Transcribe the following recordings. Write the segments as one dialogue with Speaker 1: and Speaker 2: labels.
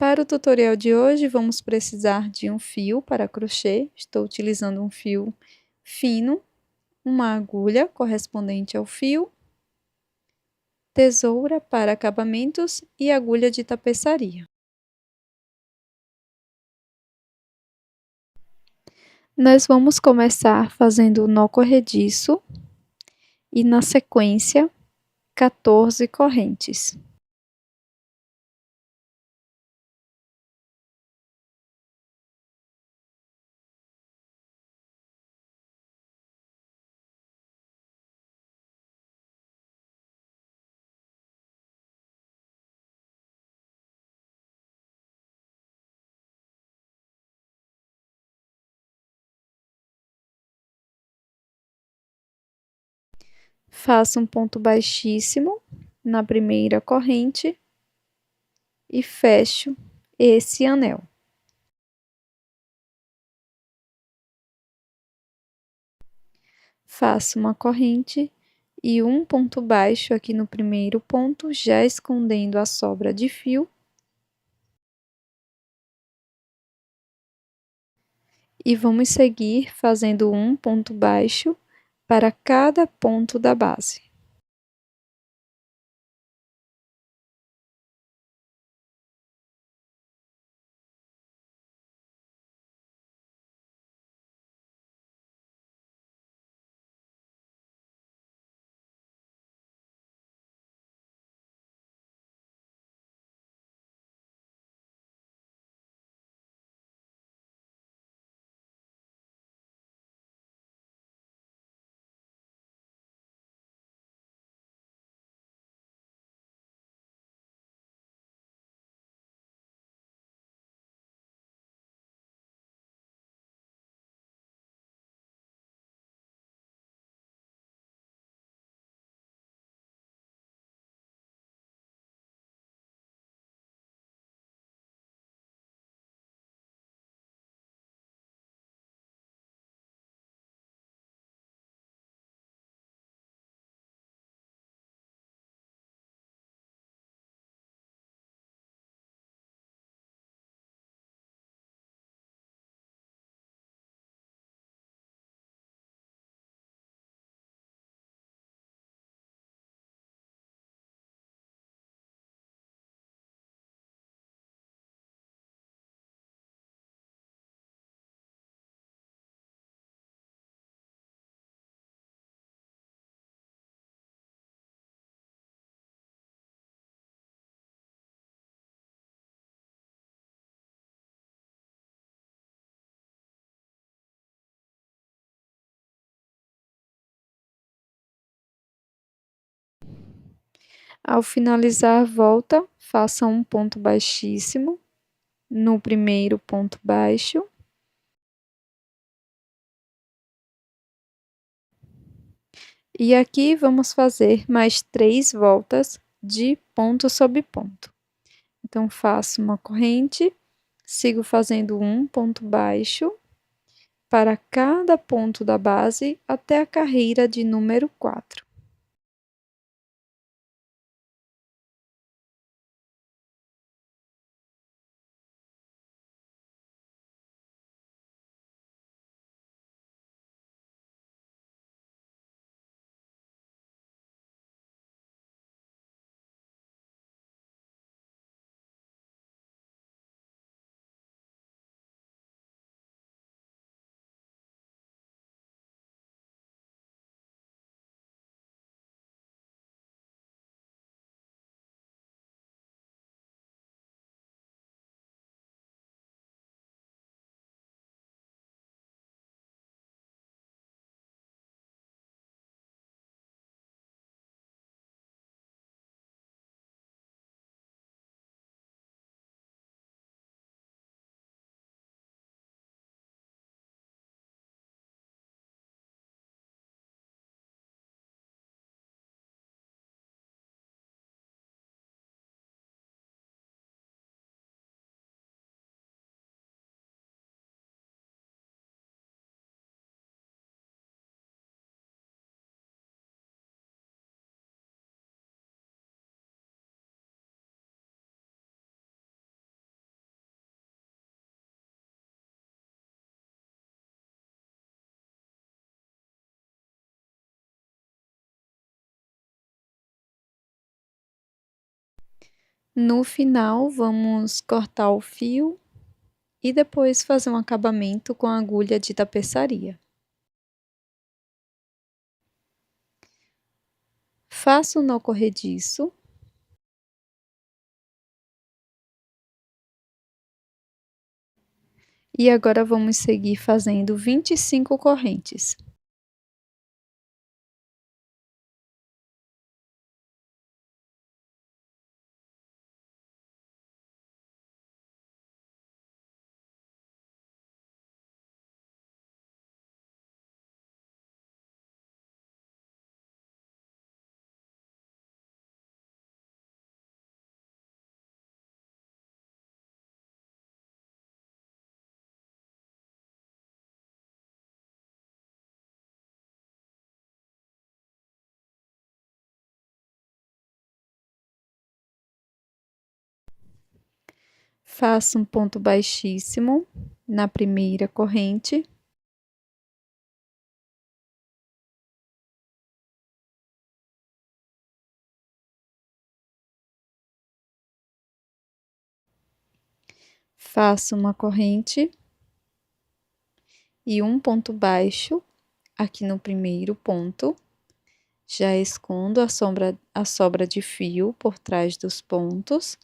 Speaker 1: Para o tutorial de hoje, vamos precisar de um fio para crochê. Estou utilizando um fio fino, uma agulha correspondente ao fio, tesoura para acabamentos e agulha de tapeçaria. Nós vamos começar fazendo o nó corrediço e, na sequência, 14 correntes. Faço um ponto baixíssimo na primeira corrente e fecho esse anel. Faço uma corrente e um ponto baixo aqui no primeiro ponto, já escondendo a sobra de fio. E vamos seguir fazendo um ponto baixo para cada ponto da base. Ao finalizar a volta, faça um ponto baixíssimo no primeiro ponto baixo. E aqui vamos fazer mais 3 voltas de ponto sobre ponto. Então, faço uma corrente, sigo fazendo um ponto baixo para cada ponto da base até a carreira de número 4. No final, vamos cortar o fio e depois fazer um acabamento com a agulha de tapeçaria. Faço o nó corrediço. E agora vamos seguir fazendo 25 correntes. Faço um ponto baixíssimo na primeira corrente. Faço uma corrente e um ponto baixo aqui no primeiro ponto. Já escondo a sobra de fio por trás dos pontos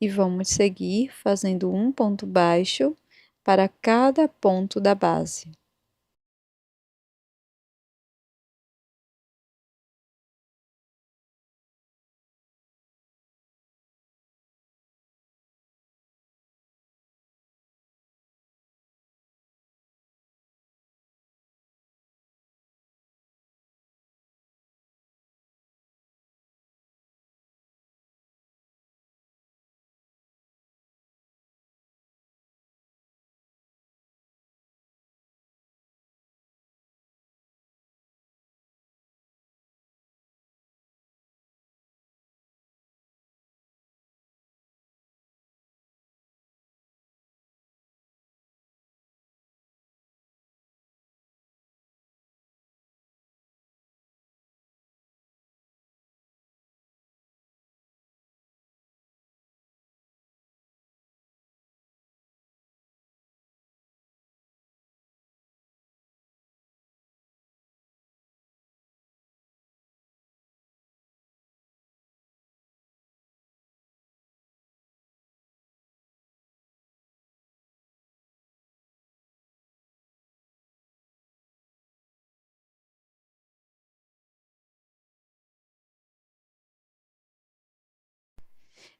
Speaker 1: e vamos seguir fazendo um ponto baixo para cada ponto da base.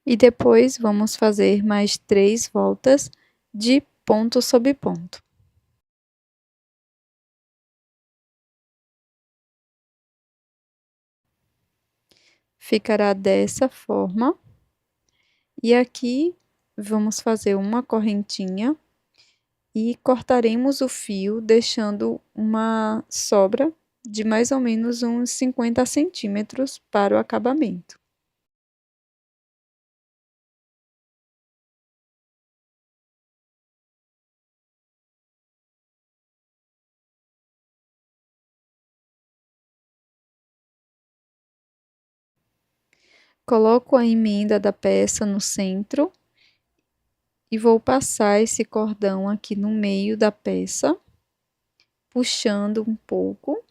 Speaker 1: E depois vamos fazer mais 3 voltas de ponto sobre ponto. Ficará dessa forma. E aqui vamos fazer uma correntinha e cortaremos o fio, deixando uma sobra de mais ou menos uns 50 centímetros para o acabamento. Coloco a emenda da peça no centro e vou passar esse cordão aqui no meio da peça, puxando um pouco,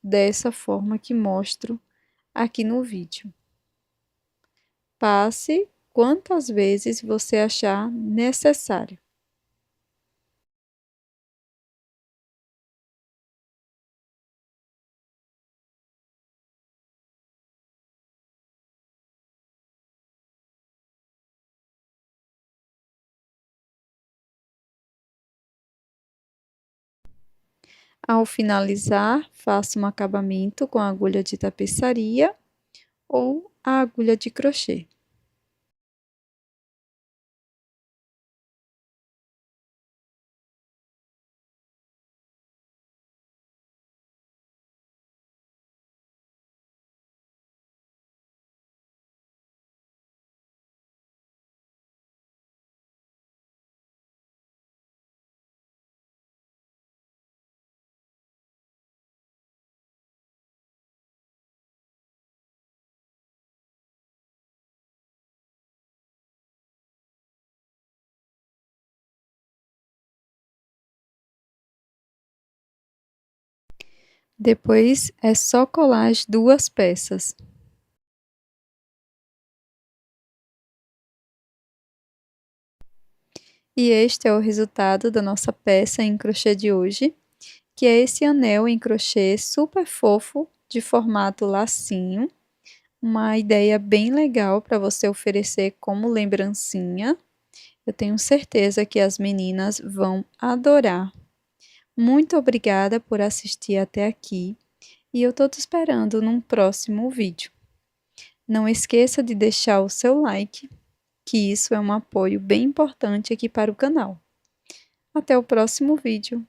Speaker 1: dessa forma que mostro aqui no vídeo. Passe quantas vezes você achar necessário. Ao finalizar, faço um acabamento com a agulha de tapeçaria ou a agulha de crochê. Depois é só colar as 2 peças. E este é o resultado da nossa peça em crochê de hoje, que é esse anel em crochê super fofo, de formato lacinho. Uma ideia bem legal para você oferecer como lembrancinha. Eu tenho certeza que as meninas vão adorar. Muito obrigada por assistir até aqui e eu estou te esperando num próximo vídeo. Não esqueça de deixar o seu like, que isso é um apoio bem importante aqui para o canal. Até o próximo vídeo.